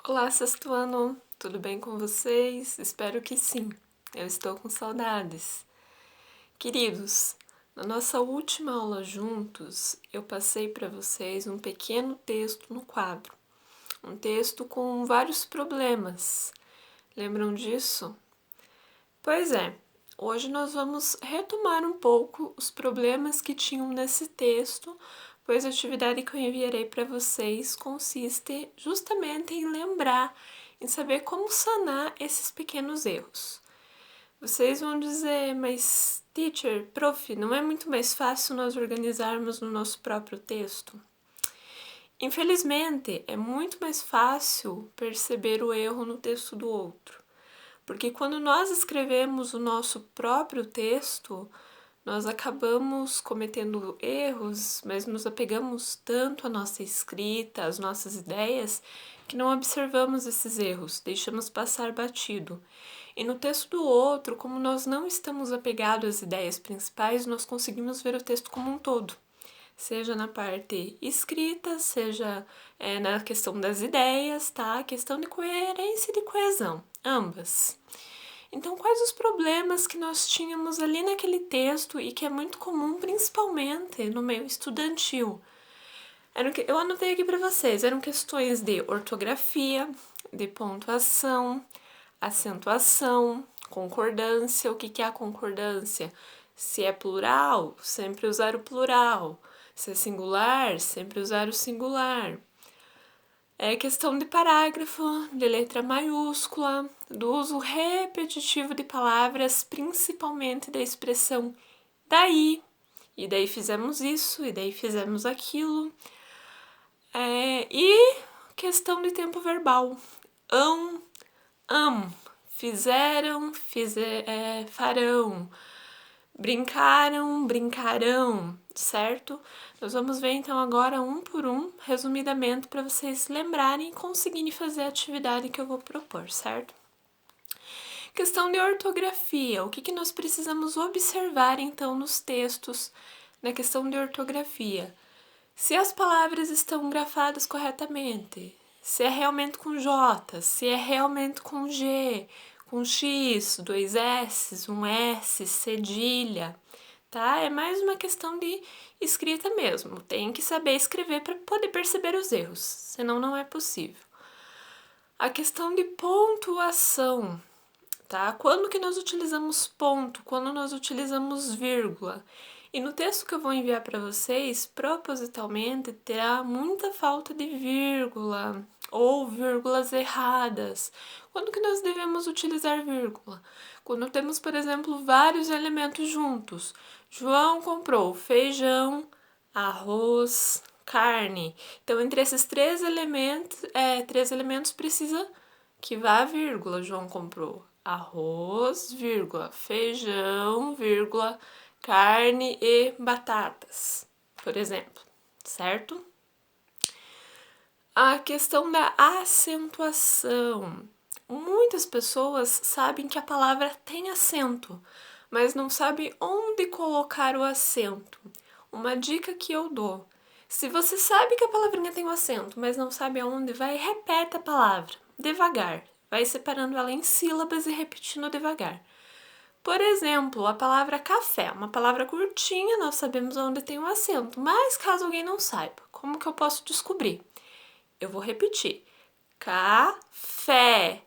Olá, sexto ano, tudo bem com vocês? Espero que sim, eu estou com saudades. Queridos, na nossa última aula juntos, eu passei para vocês um pequeno texto no quadro, um texto com vários problemas. Lembram disso? Pois é, hoje nós vamos retomar um pouco os problemas que tinham nesse texto, pois a atividade que eu enviarei para vocês consiste justamente em lembrar, em saber como sanar esses pequenos erros. Vocês vão dizer, mas teacher, prof, não é muito mais fácil nós organizarmos no nosso próprio texto? Infelizmente, é muito mais fácil perceber o erro no texto do outro. Porque quando nós escrevemos o nosso próprio texto, nós acabamos cometendo erros, mas nos apegamos tanto à nossa escrita, às nossas ideias, que não observamos esses erros, deixamos passar batido. E no texto do outro, como nós não estamos apegados às ideias principais, nós conseguimos ver o texto como um todo. Seja na parte escrita, seja na questão das ideias, tá? Questão de coerência e de coesão, ambas. Então, quais os problemas que nós tínhamos ali naquele texto e que é muito comum, principalmente no meio estudantil? Eu anotei aqui para vocês, eram questões de ortografia, de pontuação, acentuação, concordância. O que é a concordância? Se é plural, sempre usar o plural. Se é singular, sempre usar o singular. É questão de parágrafo, de letra maiúscula, do uso repetitivo de palavras, principalmente da expressão daí. E daí fizemos isso, e daí fizemos aquilo. E questão de tempo verbal. Fizeram, farão. Brincaram, brincarão, certo? Nós vamos ver então agora um por um, resumidamente, para vocês lembrarem e conseguirem fazer a atividade que eu vou propor, certo? Questão de ortografia. O que nós precisamos observar então nos textos na questão de ortografia? Se as palavras estão grafadas corretamente, se é realmente com J, se é realmente com G, com X, dois S, um S, cedilha, tá? É mais uma questão de escrita mesmo. Tem que saber escrever para poder perceber os erros, senão não é possível. A questão de pontuação, tá? Quando que nós utilizamos ponto? Quando nós utilizamos vírgula? E no texto que eu vou enviar para vocês, propositalmente, terá muita falta de vírgula ou vírgulas erradas. Quando que nós devemos utilizar vírgula? Quando temos, por exemplo, vários elementos juntos. João comprou feijão, arroz, carne. Então, entre esses três elementos precisa que vá a vírgula. João comprou arroz, vírgula, feijão, vírgula, carne e batatas, por exemplo, certo? A questão da acentuação. Muitas pessoas sabem que a palavra tem acento, mas não sabem onde colocar o acento. Uma dica que eu dou: se você sabe que a palavrinha tem um acento, mas não sabe aonde, vai e repete a palavra, devagar. Vai separando ela em sílabas e repetindo devagar. Por exemplo, a palavra café, uma palavra curtinha, nós sabemos onde tem um acento, mas caso alguém não saiba, como que eu posso descobrir? Eu vou repetir. Café.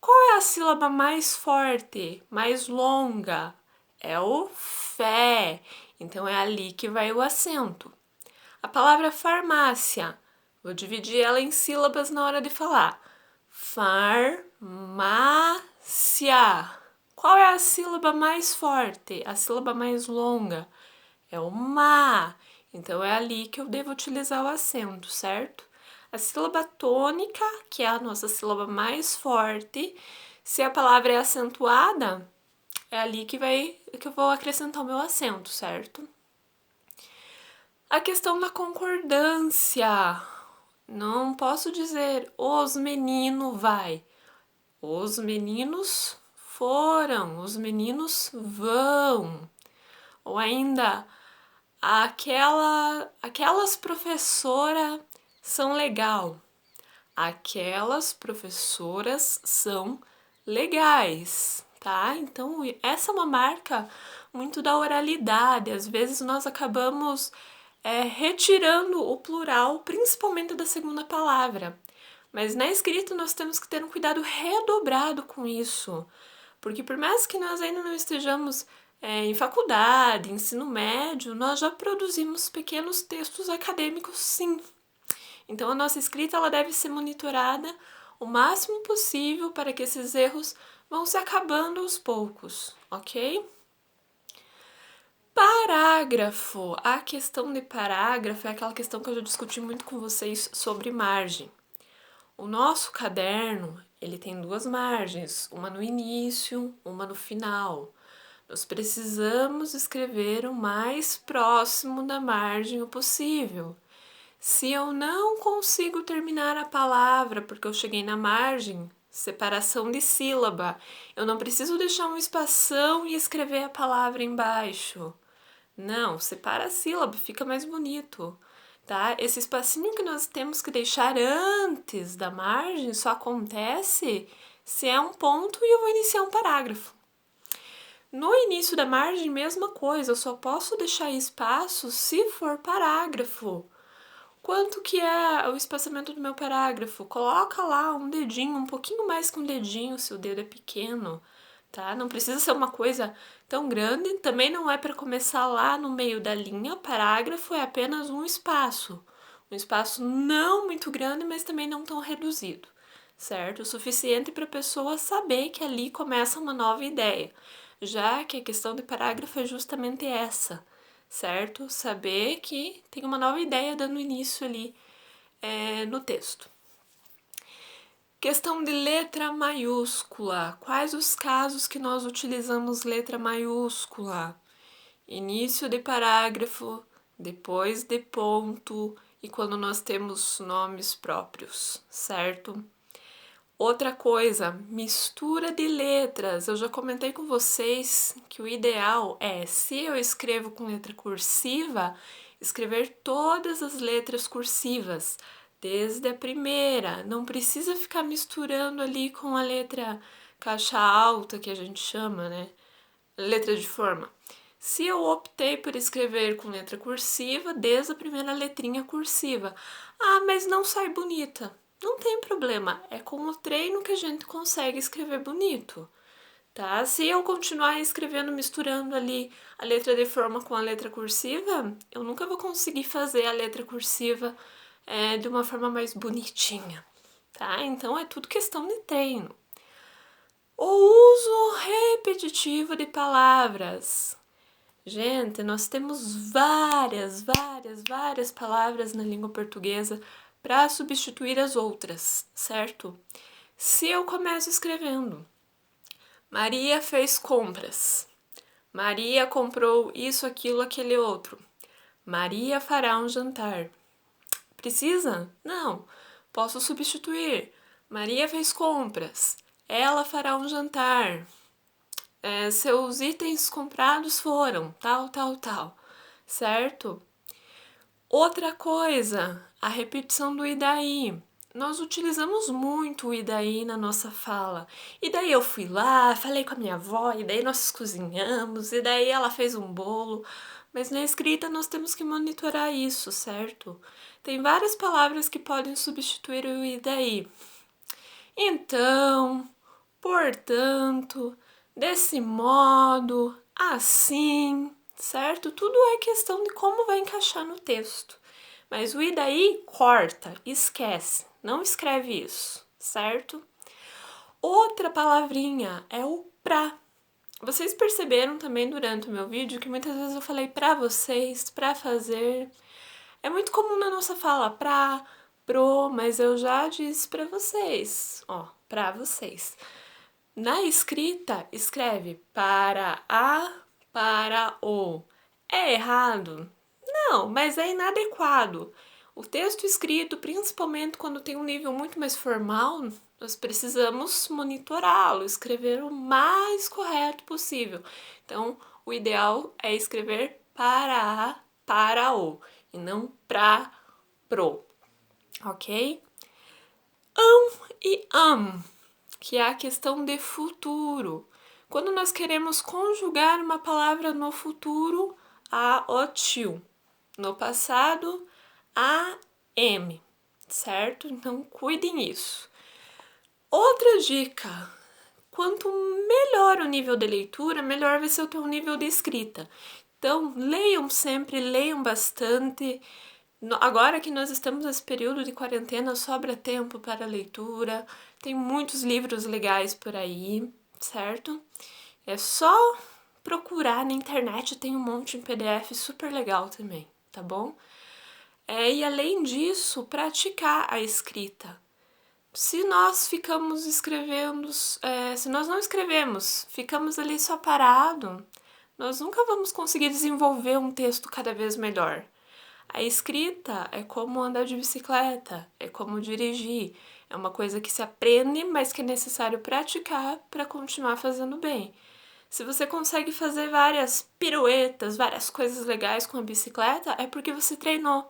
Qual é a sílaba mais forte, mais longa? É o fé. Então é ali que vai o acento. A palavra farmácia, vou dividir ela em sílabas na hora de falar. Farmácia. Qual é a sílaba mais forte, a sílaba mais longa? É o má. Então é ali que eu devo utilizar o acento, certo? A sílaba tônica, que é a nossa sílaba mais forte, se a palavra é acentuada, é ali que eu vou acrescentar o meu acento, certo? A questão da concordância. Não posso dizer os meninos vai. Os meninos foram, os meninos vão. Ou ainda, aquelas professoras são legal. Aquelas professoras são legais, tá? Então, essa é uma marca muito da oralidade. Às vezes nós acabamos retirando o plural, principalmente da segunda palavra. Mas na escrita nós temos que ter um cuidado redobrado com isso. Porque por mais que nós ainda não estejamos em faculdade, ensino médio, nós já produzimos pequenos textos acadêmicos, sim. Então a nossa escrita ela deve ser monitorada o máximo possível para que esses erros vão se acabando aos poucos, ok? Parágrafo. A questão de parágrafo é aquela questão que eu já discuti muito com vocês sobre margem. O nosso caderno, ele tem duas margens, uma no início, uma no final. Nós precisamos escrever o mais próximo da margem possível. Se eu não consigo terminar a palavra porque eu cheguei na margem, separação de sílaba, eu não preciso deixar um espação e escrever a palavra embaixo. Não, separa a sílaba, fica mais bonito, tá? Esse espacinho que nós temos que deixar antes da margem só acontece se é um ponto e eu vou iniciar um parágrafo. No início da margem, mesma coisa, eu só posso deixar espaço se for parágrafo. Quanto que é o espaçamento do meu parágrafo? Coloca lá um dedinho, um pouquinho mais que um dedinho, se o dedo é pequeno, tá? Não precisa ser uma coisa tão grande, também não é para começar lá no meio da linha. Parágrafo é apenas um espaço não muito grande, mas também não tão reduzido, certo? O suficiente para a pessoa saber que ali começa uma nova ideia, já que a questão de parágrafo é justamente essa, certo? Saber que tem uma nova ideia dando início ali no texto. Questão de letra maiúscula. Quais os casos que nós utilizamos letra maiúscula? Início de parágrafo, depois de ponto e quando nós temos nomes próprios, certo? Outra coisa, mistura de letras. Eu já comentei com vocês que o ideal é, se eu escrevo com letra cursiva, escrever todas as letras cursivas, desde a primeira. Não precisa ficar misturando ali com a letra caixa alta, que a gente chama, né? Letra de forma. Se eu optei por escrever com letra cursiva, desde a primeira letrinha cursiva. Ah, mas não sai bonita. Não tem problema, é com o treino que a gente consegue escrever bonito, tá? Se eu continuar escrevendo, misturando ali a letra de forma com a letra cursiva, eu nunca vou conseguir fazer a letra cursiva de uma forma mais bonitinha, tá? Então é tudo questão de treino. O uso repetitivo de palavras. Gente, nós temos várias palavras na língua portuguesa para substituir as outras, certo? Se eu começo escrevendo Maria fez compras, Maria comprou isso, aquilo, aquele outro, Maria fará um jantar. Precisa? Não. Posso substituir. Maria fez compras, ela fará um jantar. Seus itens comprados foram tal, certo? Outra coisa, a repetição do e daí. Nós utilizamos muito o e daí na nossa fala. E daí eu fui lá, falei com a minha avó, e daí nós cozinhamos, e daí ela fez um bolo. Mas na escrita nós temos que monitorar isso, certo? Tem várias palavras que podem substituir o e daí. Então, portanto, desse modo, assim, certo? Tudo é questão de como vai encaixar no texto. Mas o e daí corta, esquece, não escreve isso, certo? Outra palavrinha é o pra. Vocês perceberam também durante o meu vídeo que muitas vezes eu falei pra vocês, pra fazer. É muito comum na nossa fala pra, pro, mas eu já disse pra vocês, ó, pra vocês. Na escrita, escreve para a, para o. É errado? Não, mas é inadequado. O texto escrito, principalmente quando tem um nível muito mais formal, nós precisamos monitorá-lo, escrever o mais correto possível. Então, o ideal é escrever para a, para o, e não pra, pro, ok? e que é a questão de futuro. Quando nós queremos conjugar uma palavra no futuro, a o tio. No passado, a m, certo? Então, cuidem isso. Outra dica: quanto melhor o nível de leitura, melhor vai ser o teu nível de escrita. Então, leiam sempre, leiam bastante. Agora que nós estamos nesse período de quarentena, sobra tempo para leitura. Tem muitos livros legais por aí, certo? É só procurar na internet, tem um monte em PDF super legal também, tá bom? E além disso, praticar a escrita. Se nós ficamos escrevendo, se nós não escrevemos, ficamos ali só parado, nós nunca vamos conseguir desenvolver um texto cada vez melhor. A escrita é como andar de bicicleta, é como dirigir, é uma coisa que se aprende, mas que é necessário praticar para continuar fazendo bem. Se você consegue fazer várias piruetas, várias coisas legais com a bicicleta, é porque você treinou.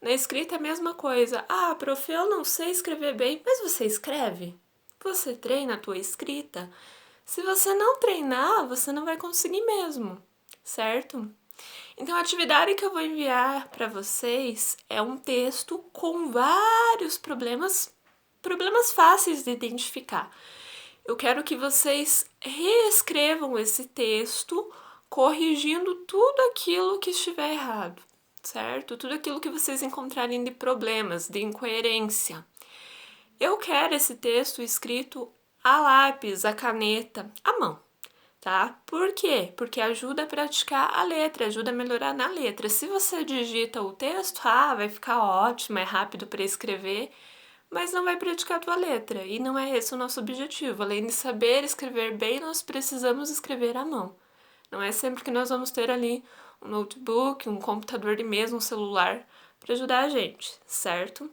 Na escrita é a mesma coisa. Ah, prof, eu não sei escrever bem, mas você escreve? Você treina a tua escrita? Se você não treinar, você não vai conseguir mesmo, certo? Então, a atividade que eu vou enviar para vocês é um texto com vários problemas fáceis de identificar. Eu quero que vocês reescrevam esse texto, corrigindo tudo aquilo que estiver errado, certo? Tudo aquilo que vocês encontrarem de problemas, de incoerência. Eu quero esse texto escrito a lápis, a caneta, à mão, tá? Por quê? Porque ajuda a praticar a letra, ajuda a melhorar na letra. Se você digita o texto, vai ficar ótimo, é rápido para escrever, mas não vai praticar a tua letra, e não é esse o nosso objetivo. Além de saber escrever bem, nós precisamos escrever à mão. Não é sempre que nós vamos ter ali um notebook, um computador de mesa, um celular para ajudar a gente, certo?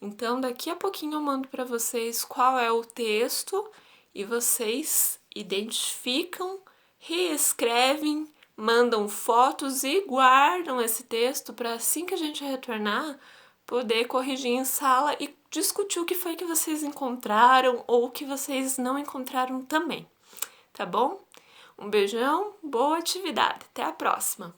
Então, daqui a pouquinho eu mando para vocês qual é o texto e vocês identificam, reescrevem, mandam fotos e guardam esse texto para assim que a gente retornar, poder corrigir em sala e discutir o que foi que vocês encontraram ou o que vocês não encontraram também, tá bom? Um beijão, boa atividade, até a próxima!